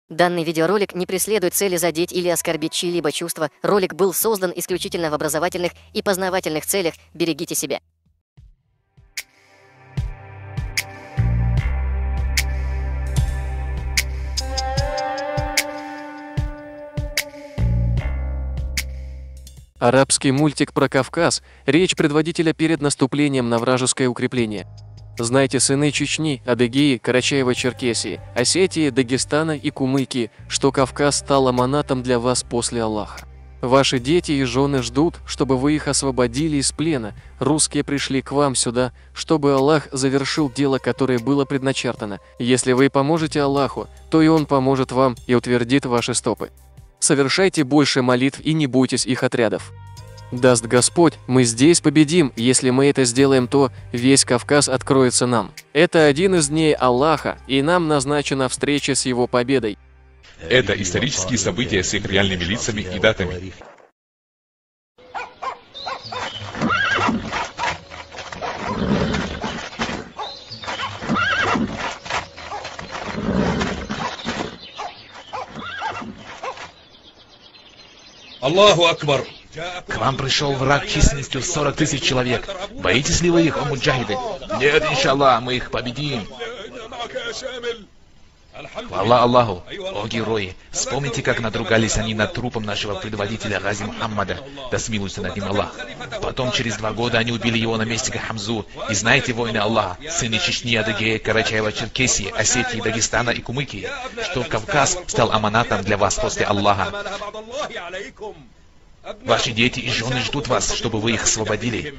Данный видеоролик не преследует цели задеть или оскорбить чьи-либо чувства. Ролик был создан исключительно в образовательных и познавательных целях. Берегите себя. Арабский мультик про Кавказ – речь предводителя перед наступлением на вражеское укрепление. Знайте, сыны Чечни, Адыгеи, Карачаево-Черкесии, Осетии, Дагестана и Кумыкии, что Кавказ стал аманатом для вас после Аллаха. Ваши дети и жены ждут, чтобы вы их освободили из плена. Русские пришли к вам сюда, чтобы Аллах завершил дело, которое было предначертано. Если вы поможете Аллаху, то и Он поможет вам и утвердит ваши стопы. Совершайте больше молитв и не бойтесь их отрядов. Даст Господь, мы здесь победим. Если мы это сделаем, то весь Кавказ откроется нам. Это один из дней Аллаха, и нам назначена встреча с Его победой. Это исторические события с их реальными лицами и датами. Аллаху Акбар! К вам пришел враг численностью 40 000 человек. Боитесь ли вы их, о муджахиды? Нет, иншаллах, мы их победим. Хвала Аллаху, о герои! Вспомните, как надругались они над трупом нашего предводителя Гази Мухаммада, да смилуется над ним Аллах. Потом, через 2 года, они убили его наместника Хамзу. И знаете, воины Аллаха, сыны Чечни, Адыгеи, Карачаева-Черкесии, Осетии, Дагестана и Кумыкии, что Кавказ стал аманатом для вас после Аллаха. Ваши дети и жены ждут вас, чтобы вы их освободили.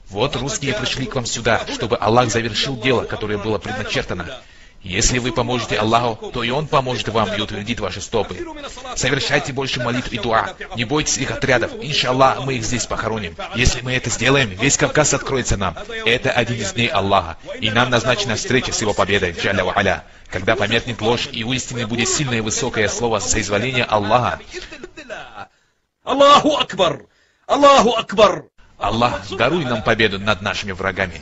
Вот русские пришли к вам сюда, чтобы Аллах завершил дело, которое было предначертано. Если вы поможете Аллаху, то и Он поможет вам и утвердит ваши стопы. Совершайте больше молитв и дуа. Не бойтесь их отрядов. Иншаллах, мы их здесь похороним. Если мы это сделаем, весь Кавказ откроется нам. Это один из дней Аллаха. И нам назначена встреча с Его победой, Джалля ва Аля. Когда померкнет ложь, и у истины будет сильное и высокое слово соизволения Аллаха. Аллаху Акбар! Аллаху Акбар! Аллах, даруй нам победу над нашими врагами.